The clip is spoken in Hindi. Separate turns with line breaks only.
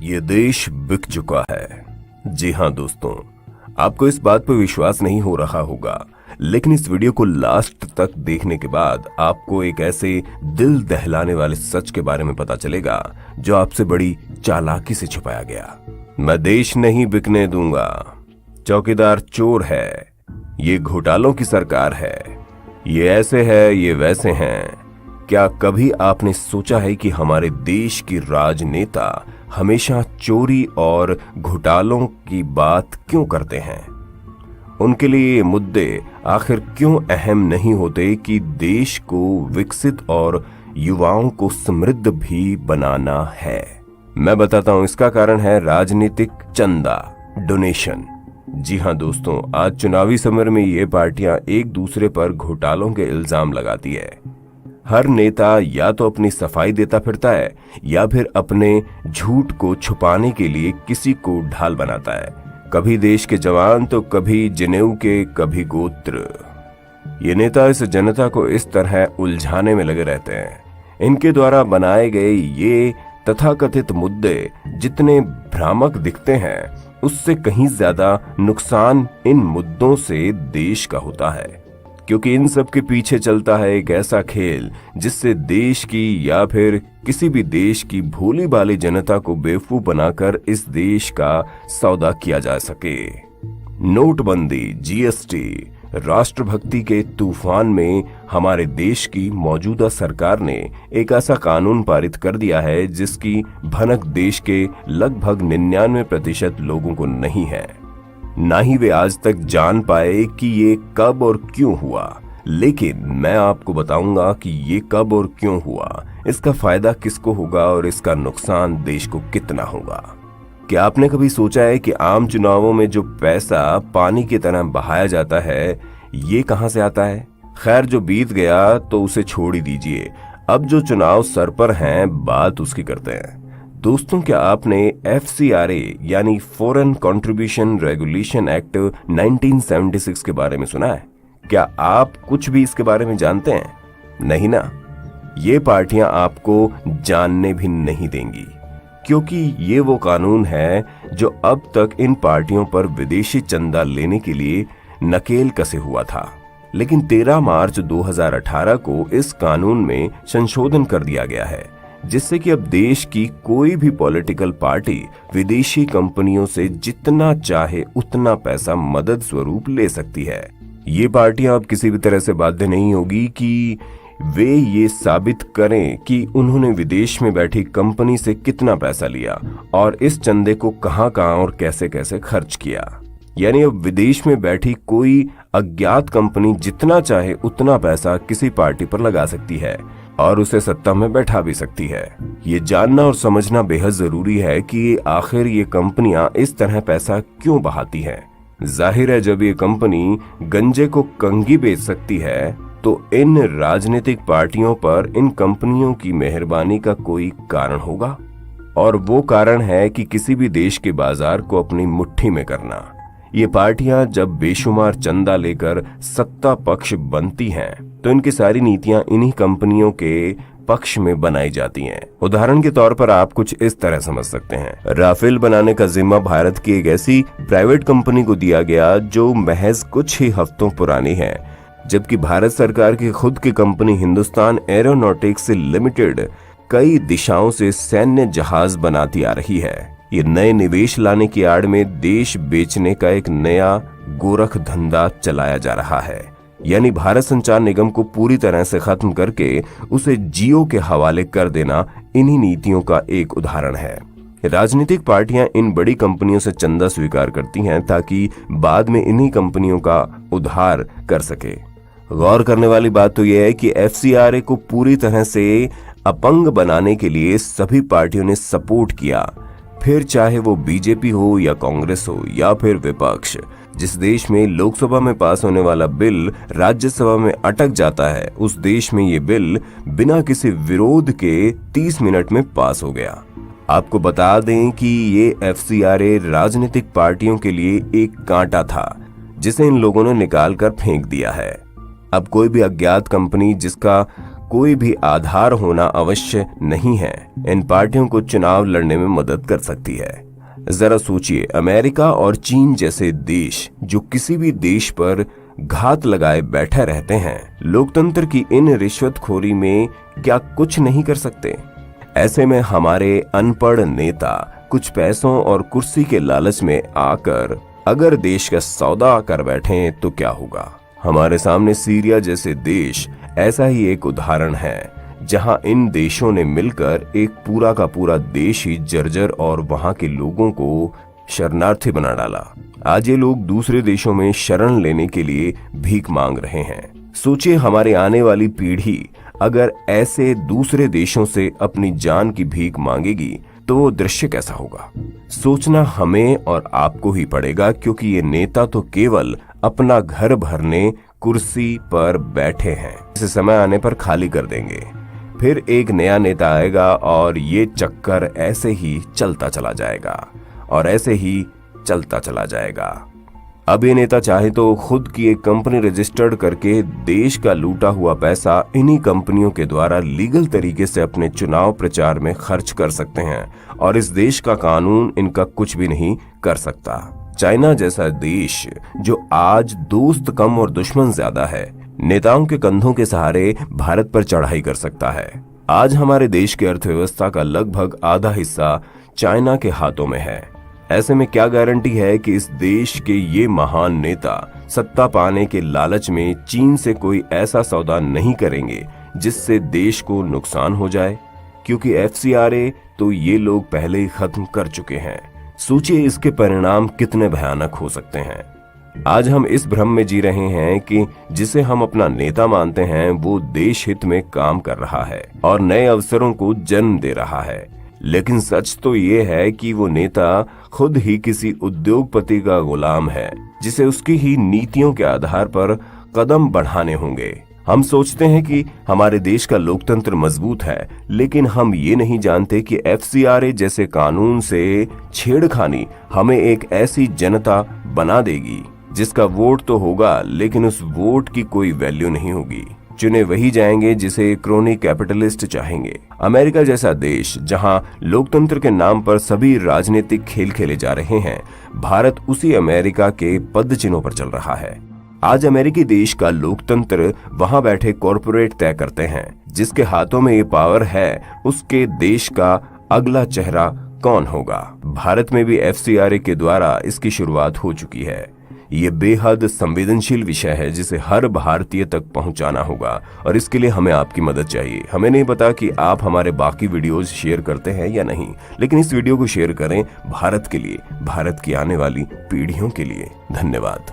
ये देश बिक चुका है। जी हाँ दोस्तों, आपको इस बात पर विश्वास नहीं हो रहा होगा, लेकिन इस वीडियो को लास्ट तक देखने के बाद आपको एक ऐसे दिल दहलाने वाले सच के बारे में पता चलेगा जो आपसे बड़ी चालाकी से छुपाया गया। मैं देश नहीं बिकने दूंगा, चौकीदार चोर है, ये घोटालों की सरकार है, ये ऐसे है, ये वैसे हैं। क्या कभी आपने सोचा है कि हमारे देश की राजनेता हमेशा चोरी और घोटालों की बात क्यों करते हैं? उनके लिए ये मुद्दे आखिर क्यों अहम नहीं होते कि देश को विकसित और युवाओं को समृद्ध भी बनाना है? मैं बताता हूं, इसका कारण है राजनीतिक चंदा, डोनेशन। जी हाँ दोस्तों, आज चुनावी समर में ये पार्टियां एक दूसरे पर घोटालों के इल्जाम लगाती है। हर नेता या तो अपनी सफाई देता फिरता है या फिर अपने झूठ को छुपाने के लिए किसी को ढाल बनाता है। कभी देश के जवान तो कभी जनेऊ के, कभी गोत्र। ये नेता इस जनता को इस तरह उलझाने में लगे रहते हैं। इनके द्वारा बनाए गए ये तथाकथित मुद्दे जितने भ्रामक दिखते हैं, उससे कहीं ज्यादा नुकसान इन मुद्दों से देश का होता है, क्योंकि इन सब के पीछे चलता है एक ऐसा खेल जिससे देश की या फिर किसी भी देश की भोली भाली जनता को बेवकूफ बनाकर इस देश का सौदा किया जा सके। नोटबंदी, जीएसटी, राष्ट्रभक्ति के तूफान में हमारे देश की मौजूदा सरकार ने एक ऐसा कानून पारित कर दिया है जिसकी भनक देश के लगभग 99% लोगों को नहीं है। ना ही वे आज तक जान पाए कि ये कब और क्यों हुआ। लेकिन मैं आपको बताऊंगा कि ये कब और क्यों हुआ, इसका फायदा किसको होगा और इसका नुकसान देश को कितना होगा। क्या आपने कभी सोचा है कि आम चुनावों में जो पैसा पानी की तरह बहाया जाता है, ये कहां से आता है? खैर, जो बीत गया तो उसे छोड़ ही दीजिए। अब जो चुनाव सर पर हैं, बात उसकी करते हैं। दोस्तों, क्या आपने FCRA यानी फॉरेन कंट्रीब्यूशन रेगुलेशन एक्ट 1976 के बारे में सुना है? क्या आप कुछ भी इसके बारे में जानते हैं? नहीं ना? ये पार्टियां आपको जानने भी नहीं देंगी, क्योंकि ये वो कानून है जो अब तक इन पार्टियों पर विदेशी चंदा लेने के लिए नकेल कसे हुआ था। लेकिन 13 मार्च 2018 को इस कानून में संशोधन कर दिया गया है, जिससे कि अब देश की कोई भी पॉलिटिकल पार्टी विदेशी कंपनियों से जितना चाहे उतना पैसा मदद स्वरूप ले सकती है। ये पार्टियां अब किसी भी तरह से बाध्य नहीं होगी कि वे ये साबित करें कि उन्होंने विदेश में बैठी कंपनी से कितना पैसा लिया और इस चंदे को कहां और कैसे कैसे खर्च किया। यानी अब विदेश में बैठी कोई अज्ञात कंपनी जितना चाहे उतना पैसा किसी पार्टी पर लगा सकती है और उसे सत्ता में बैठा भी सकती है। ये जानना और समझना बेहद जरूरी है कि आखिर ये कंपनियां इस तरह पैसा क्यों बहाती हैं। जाहिर है, जब ये कंपनी गंजे को कंघी बेच सकती है तो इन राजनीतिक पार्टियों पर इन कंपनियों की मेहरबानी का कोई कारण होगा, और वो कारण है कि किसी भी देश के बाजार को अपनी मुट्ठी में करना। ये पार्टियां जब बेशुमार चंदा लेकर सत्ता पक्ष बनती हैं तो इनकी सारी नीतियां इन्हीं कंपनियों के पक्ष में बनाई जाती हैं। उदाहरण के तौर पर आप कुछ इस तरह समझ सकते हैं, राफेल बनाने का जिम्मा भारत की एक ऐसी प्राइवेट कंपनी को दिया गया जो महज कुछ ही हफ्तों पुरानी है, जबकि भारत सरकार की खुद की कंपनी हिंदुस्तान एरोनॉटिक्स लिमिटेड कई दिशाओं से सैन्य जहाज बनाती आ रही है। ये नए निवेश लाने की आड़ में देश बेचने का एक नया गोरख धंधा चलाया जा रहा है। यानी भारत संचार निगम को पूरी तरह से खत्म करके उसे जियो के हवाले कर देना इन्हीं नीतियों का एक उदाहरण है। राजनीतिक पार्टियां इन बड़ी कंपनियों से चंदा स्वीकार करती हैं ताकि बाद में इन्हीं कंपनियों का उद्धार कर सके। गौर करने वाली बात तो यह है कि FCRA को पूरी तरह से अपंग बनाने के लिए सभी पार्टियों ने सपोर्ट किया, फिर चाहे वो बीजेपी हो या कांग्रेस हो या फिर विपक्ष। जिस देश में लोकसभा में पास होने वाला बिल राज्यसभा में अटक जाता है, उस देश में ये बिल बिना किसी विरोध के 30 मिनट में पास हो गया। आपको बता दें कि ये FCRA राजनीतिक पार्टियों के लिए एक कांटा था जिसे इन लोगों ने निकाल कर फेंक दिया है। अब कोई भी अज्ञात कंपनी जिसका कोई भी आधार होना आवश्यक नहीं है इन पार्टियों को चुनाव लड़ने में मदद कर सकती है। जरा सोचिए, अमेरिका और चीन जैसे देश जो किसी भी देश पर घात लगाए बैठे रहते हैं, लोकतंत्र की इन रिश्वतखोरी में क्या कुछ नहीं कर सकते? ऐसे में हमारे अनपढ़ नेता कुछ पैसों और कुर्सी के लालच में आकर अगर देश का सौदा कर बैठे तो क्या होगा? हमारे सामने सीरिया जैसे देश ऐसा ही एक उदाहरण है, जहां इन देशों ने मिलकर एक पूरा का पूरा देश ही जर्जर और वहां के लोगों को शरणार्थी बना डाला। आज ये लोग दूसरे देशों में शरण लेने के लिए भीख मांग रहे हैं। सोचिए, हमारे आने वाली पीढ़ी अगर ऐसे दूसरे देशों से अपनी जान की भीख मांगेगी तो वो दृश्य कैसा होगा? सोचना हमें और आपको ही पड़ेगा, क्योंकि ये नेता तो केवल अपना घर भरने कुर्सी पर बैठे हैं। इसे समय आने पर खाली कर देंगे, फिर एक नया नेता आएगा और ये चक्कर ऐसे ही चलता चला जाएगा और ऐसे ही चलता चला जाएगा। अब ये नेता चाहे तो खुद की एक कंपनी रजिस्टर्ड करके देश का लूटा हुआ पैसा इन्हीं कंपनियों के द्वारा लीगल तरीके से अपने चुनाव प्रचार में खर्च कर सकते हैं और इस देश का कानून इनका कुछ भी नहीं कर सकता। चाइना जैसा देश जो आज दोस्त कम और दुश्मन ज्यादा है, नेताओं के कंधों के सहारे भारत पर चढ़ाई कर सकता है। आज हमारे देश की अर्थव्यवस्था का लगभग आधा हिस्सा चाइना के हाथों में है। ऐसे में क्या गारंटी है कि इस देश के ये महान नेता सत्ता पाने के लालच में चीन से कोई ऐसा सौदा नहीं करेंगे जिससे देश को नुकसान हो जाए? क्योंकि FCRA तो ये लोग पहले ही खत्म कर चुके हैं। सोचिए इसके परिणाम कितने भयानक हो सकते हैं। आज हम इस भ्रम में जी रहे हैं कि जिसे हम अपना नेता मानते हैं वो देश हित में काम कर रहा है और नए अवसरों को जन्म दे रहा है, लेकिन सच तो ये है कि वो नेता खुद ही किसी उद्योगपति का गुलाम है जिसे उसकी ही नीतियों के आधार पर कदम बढ़ाने होंगे। हम सोचते हैं कि हमारे देश का लोकतंत्र मजबूत है, लेकिन हम ये नहीं जानते कि FCRA जैसे कानून से छेड़खानी हमें एक ऐसी जनता बना देगी जिसका वोट तो होगा लेकिन उस वोट की कोई वैल्यू नहीं होगी। चुने वही जाएंगे जिसे क्रोनी कैपिटलिस्ट चाहेंगे। अमेरिका जैसा देश जहां लोकतंत्र के नाम पर सभी राजनीतिक खेल खेले जा रहे हैं, भारत उसी अमेरिका के पदचिन्हों पर चल रहा है। आज अमेरिकी देश का लोकतंत्र वहां बैठे कॉरपोरेट तय करते हैं। जिसके हाथों में ये पावर है उसके देश का अगला चेहरा कौन होगा? भारत में भी FCRA के द्वारा इसकी शुरुआत हो चुकी है। ये बेहद संवेदनशील विषय है जिसे हर भारतीय तक पहुंचाना होगा और इसके लिए हमें आपकी मदद चाहिए। हमें नहीं पता कि आप हमारे बाकी वीडियोस शेयर करते हैं या नहीं, लेकिन इस वीडियो को शेयर करें भारत के लिए, भारत की आने वाली पीढ़ियों के लिए। धन्यवाद।